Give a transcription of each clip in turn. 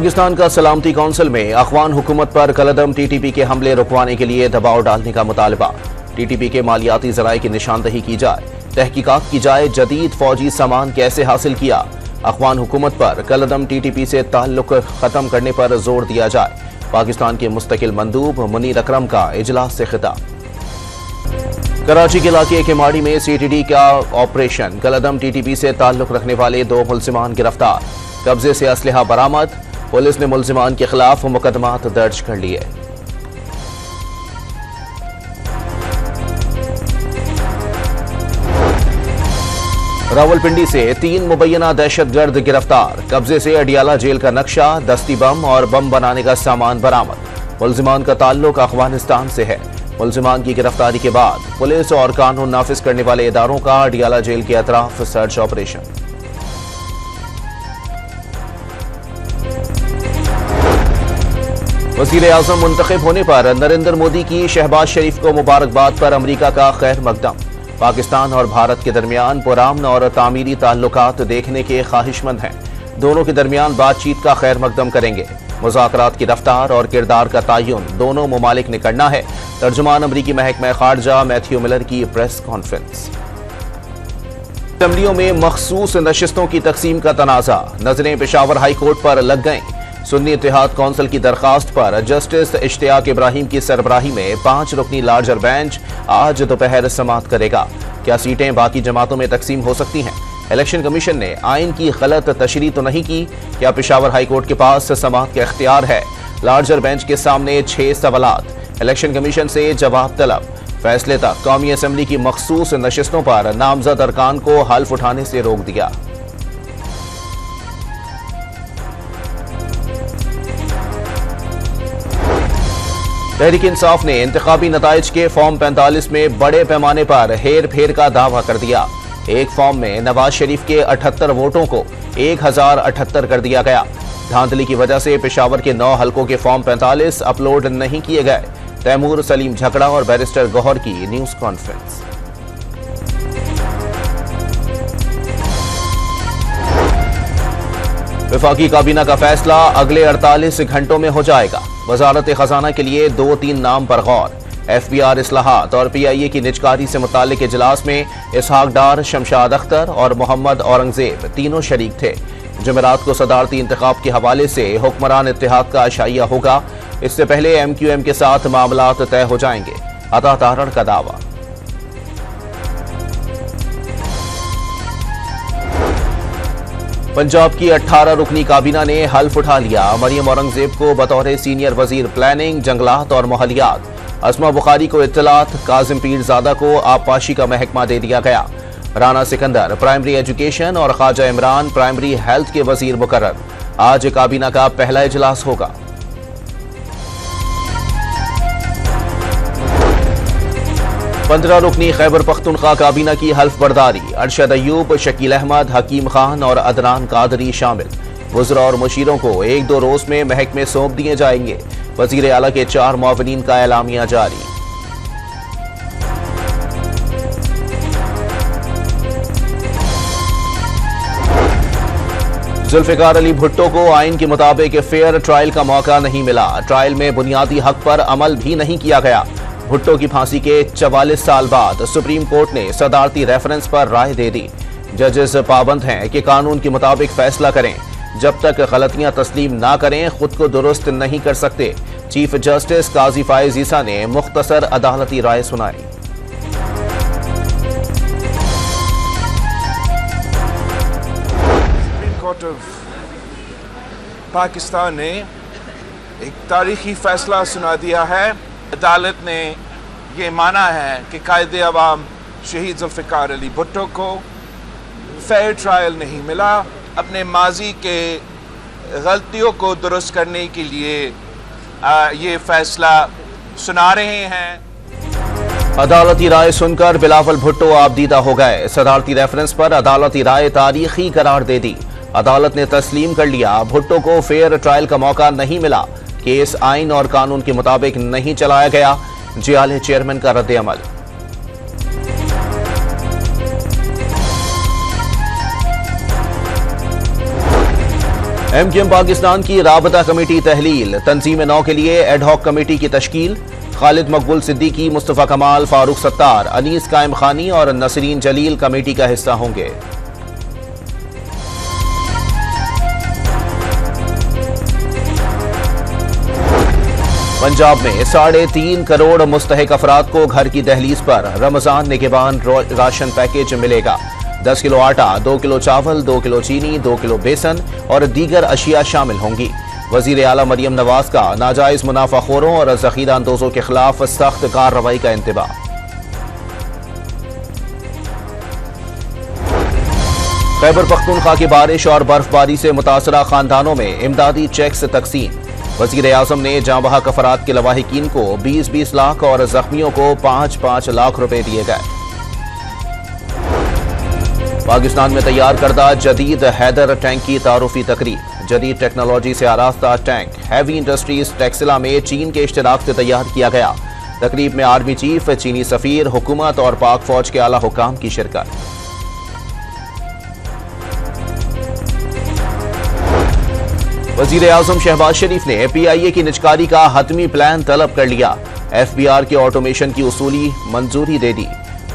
पाकिस्तान का सलामती कौंसिल में अफगान हुकूमत पर कलअदम टीटीपी के हमले रुकवाने के लिए दबाव डालने का मुतालबा। टीटीपी के मालियाती जराए की निशानदही की जाए, तहकीकात की जाए, जदीद फौजी सामान कैसे हासिल किया। अफगान हुकूमत पर कलअदम टीटीपी से ताल्लुक खत्म करने पर जोर दिया जाए। पाकिस्तान के मुस्तकिल मंदूब मुनीर अकरम का इजलास से खिताब। कराची के इलाके केमाड़ी में सीटीडी का ऑपरेशन, कलअदम टीटीपी से ताल्लुक रखने वाले 2 मुलजिमान गिरफ्तार। कब्जे से असलहा बरामद। पुलिस ने मुलजिमान के खिलाफ मुकदमात दर्ज कर लिए। रावलपिंडी से 3 मुबैना दहशतगर्द गिरफ्तार। कब्जे से अडियाला जेल का नक्शा, दस्ती बम और बम बनाने का सामान बरामद। मुलजिमान का ताल्लुक अफगानिस्तान से है। मुलजिमान की गिरफ्तारी के बाद पुलिस और कानून नाफिज करने वाले इदारों का अडियाला जेल के अतराफ सर्च ऑपरेशन। वज़ीर आज़म मुंतखब होने पर नरेंद्र मोदी की शहबाज शरीफ को मुबारकबाद पर अमरीका का खैर मकदम। पाकिस्तान और भारत के दरमियान पुरामन और तामीरी ताल्लुकात देखने के ख्वाहिशमंद हैं। दोनों के दरमियान बातचीत का खैर मकदम करेंगे। मुज़ाकरात की रफ्तार और किरदार का तयन दोनों ममालिक ने करना है। तर्जुमान अमरीकी महकमा खारजा मैथ्यू मिलर की प्रेस कॉन्फ्रेंस। असेंबलियों में मखसूस नशिस्तों की तकसीम का तनाज़ा, नजरें पेशावर हाई कोर्ट पर लग गईं। सुन्नी इत्तेहाद कौंसिल की दरखास्त पर जस्टिस इश्तियाक इब्राहिम की सरबराही में 5 रुकनी लार्जर बेंच आज दोपहर समाअत करेगा। क्या सीटें बाकी जमातों में तकसीम हो सकती हैं? इलेक्शन कमीशन ने आइन की गलत तशरीह तो नहीं की? क्या पेशावर हाई कोर्ट के पास समाअत का इख्तियार है? लार्जर बेंच के सामने 6 सवालात, इलेक्शन कमीशन से जवाब तलब। फैसले तक कौमी असम्बली की मखसूस नशिस्तों पर नामजद अरकान को हल्फ उठाने से रोक दिया। तहरीक इंसाफ ने इंतखाबी नताइज के फॉर्म 45 में बड़े पैमाने पर हेर फेर का दावा कर दिया। एक फॉर्म में नवाज शरीफ के 78 वोटों को 1078 कर दिया गया। धांधली की वजह से पेशावर के 9 हलकों के फॉर्म 45 अपलोड नहीं किए गए। तैमूर सलीम झगड़ा और बैरिस्टर गौहर की न्यूज कॉन्फ्रेंस। वफाकी काबीना का फैसला अगले 48 घंटों में हो जाएगा। वजारत खजाना के लिए 2-3 नाम पर गौर। FBR इस्लाहात और PIA की निजकारी से मुताल्लिक इजलास में इसहाक डार, शमशाद अख्तर और मोहम्मद औरंगजेब तीनों शरीक थे। जुमेरात को सदारती इंतखाब के हवाले से हुक्मरान इत्तेहाद का आशाइया होगा। इससे पहले MQM के साथ मामलात तय हो जाएंगे। अता तारण का दावा। पंजाब की 18 रुकनी काबीना ने हल्फ उठा लिया। मरियम औरंगजेब को बतौर सीनियर वजीर प्लानिंग, जंगलात और माहौलियात, अस्मा बुखारी को इत्तलात, काजिम पीरजादा को आबपाशी का महकमा दे दिया गया। राना सिकंदर प्राइमरी एजुकेशन और ख्वाजा इमरान प्राइमरी हेल्थ के वजीर मुकर्रर। आज काबीना का पहला इजलास होगा। पंद्रह रुकनी खैबर पख्तूनख्वा काबीना की हल्फ बर्दारी। अरशद अयूब, शकील अहमद, हकीम खान और अदनान कादरी शामिल। वज़रा और मुशीरों को 1-2 रोज में महकमे सौंप दिए जाएंगे। वजीर आला के 4 मुआविनीन का एलामिया जारी। जुल्फिकार अली भुट्टो को आइन के मुताबिक फेयर ट्रायल का मौका नहीं मिला। ट्रायल में बुनियादी हक पर अमल भी नहीं किया गया। भुट्टो की फांसी के 44 साल बाद सुप्रीम कोर्ट ने सदारती रेफरेंस पर राय दे दी। जजेस पाबंद हैं कि कानून के मुताबिक फैसला करें। जब तक गलतियां तस्लीम ना करें, खुद को दुरुस्त नहीं कर सकते। चीफ जस्टिस काजी फायज ईसा ने मुख्तसर अदालती राय सुनाई। सुप्रीम कोर्ट ऑफ पाकिस्तान ने एक तारीखी फैसला सुना दिया है। अदालत ने ये माना है कि कायदे अवाम शहीद जुल्फिकार अली भुट्टो को फेयर ट्रायल नहीं मिला। अपने माजी के गलतियों को दुरुस्त करने के लिए ये फैसला सुना रहे हैं। अदालती राय सुनकर बिलावल भुट्टो आबदीदा हो गए। सदारती रेफरेंस पर अदालती राय तारीखी करार दे दी। अदालत ने तस्लीम कर लिया भुट्टो को फेयर ट्रायल का मौका नहीं मिला। केस आइन और कानून के मुताबिक नहीं चलाया गया। जियाले चेयरमैन का रद्द अमल। एमक्यूएम पाकिस्तान की राबता कमेटी तहलील, तंजीम 9 के लिए एडहॉक कमेटी की तश्कील। खालिद मकबूल सिद्दीकी, मुस्तफ़ा कमाल, फारूक सत्तार, अनीस कायम खानी और नसरीन जलील कमेटी का हिस्सा होंगे। पंजाब में 3.5 करोड़ मुस्तहिक अफराद को घर की दहलीज पर रमजान निगहबान राशन पैकेज मिलेगा। 10 किलो आटा, 2 किलो चावल, 2 किलो चीनी, 2 किलो बेसन और दीगर अशिया शामिल होंगी। वजीर आला मरियम नवाज का नाजायज मुनाफाखोरों और जखीरा अंदोजों के खिलाफ सख्त कार्रवाई का इंतबाह। खैबर पख्तूनख्वा की बारिश और बर्फबारी से मुतासरा खानदानों में इमदादी चेक्स तकसीम। वजीर आजम ने जांबहक अफराद के लवाहिकीन को 20-20 लाख और जख्मियों को 5-5 लाख रुपए दिए गए। पाकिस्तान में तैयार करदा जदीद हैदर टैंक की तारुफी तकरीब। जदीद टेक्नोलॉजी से आरास्ता टैंक हैवी इंडस्ट्रीज टेक्सिला में चीन के इश्तराक से तैयार किया गया। तकरीब में आर्मी चीफ, चीनी सफीर, हुकूमत और पाक फौज के आला हुकाम की शिरकत। वजीर आजम शहबाज शरीफ ने PIA की निजकारी का हतमी प्लान तलब कर लिया। FBR के ऑटोमेशन की उसूली मंजूरी दे दी।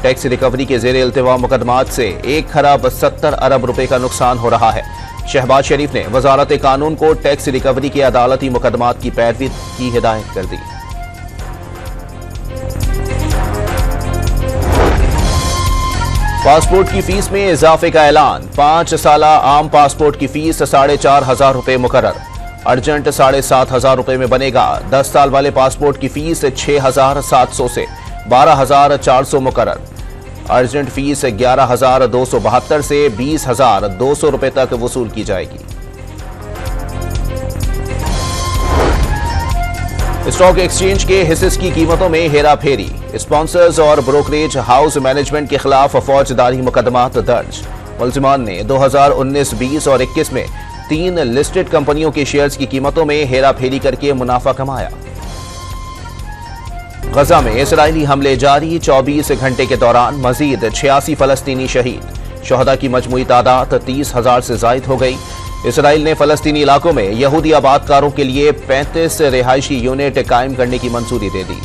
टैक्स रिकवरी के जेर इल्तिवा मुकदमात से 1 खरब 70 अरब रुपए का नुकसान हो रहा है। शहबाज शरीफ ने वजारत कानून को टैक्स रिकवरी के अदालती मुकदमात की पैरवी की हिदायत कर दी। पासपोर्ट की फीस में इजाफे का ऐलान। 5 साला आम पासपोर्ट की फीस 4,500 रुपए मुकर्रर। अर्जेंट 7,500 रुपए में बनेगा। 10 साल वाले पासपोर्ट की फीस 6,700 से 12,400 मुकर्रर। अर्जेंट फीस 11,272 से 20,200 रुपए तक वसूल की जाएगी। स्टॉक एक्सचेंज के हिस्सेस की कीमतों में हेरा फेरी। स्पॉन्सर्स और ब्रोकरेज हाउस मैनेजमेंट के खिलाफ फौजदारी मुकदमात दर्ज। मुल्जिमान ने 2019, 20 और 21 में 3 लिस्टेड कंपनियों के शेयर्स की कीमतों में हेरा फेरी करके मुनाफा कमाया। गजा में इसराइली हमले जारी। 24 घंटे के दौरान मजीद 86 फलस्तीनी शहीद। शोहदा की मजमूई तादाद 30,000 से जायद हो गई। इसराइल ने फलस्तीनी इलाकों में यहूदी आबादकारों के लिए 35 रिहायशी यूनिट कायम करने की मंजूरी दे दी।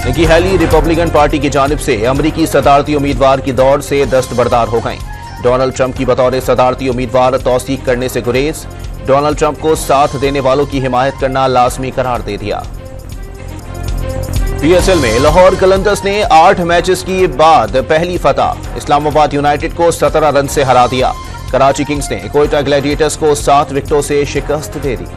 निकी हेली रिपब्लिकन पार्टी की जानिब से अमरीकी सदारती उम्मीदवार की दौड़ से दस्तबरदार हो गईं। डोनाल्ड ट्रंप की बतौर सदारती उम्मीदवार तौसीक करने से गुरेज। डोनाल्ड ट्रंप को साथ देने वालों की हिमायत करना लाजमी करार दे दिया। PSL में लाहौर कलंदर्स ने 8 मैचेस की बाद पहली फतह। इस्लामाबाद यूनाइटेड को 17 रन से हरा दिया। कराची किंग्स ने कोयटा ग्लैडिएटर्स को 7 विकेटों से शिकस्त दे दी।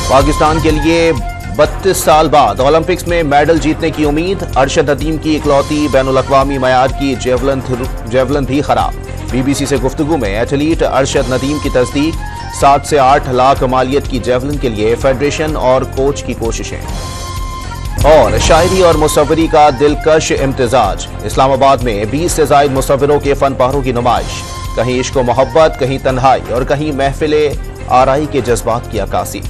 पाकिस्तान के लिए 32 साल बाद ओलंपिक्स में मेडल जीतने की उम्मीद। अरशद नदीम की इकलौती बैनुल अक़वामी मयार की जेवलन भी खराब। BBC से गुफ्तगू में एथलीट अरशद नदीम की तस्दीक। 7 से 8 लाख मालियत की जेवलिन के लिए फेडरेशन और कोच की कोशिशें। और शायरी और मुसव्वरी का दिलकश इम्तिजाज। इस्लामाबाद में 20 से ज़ायद मुसव्वरों के फनपारों की नुमाइश। कहीं इश्क व मोहब्बत, कहीं तन्हाई और कहीं महफिल आराई के जज्बात की अक्कासी।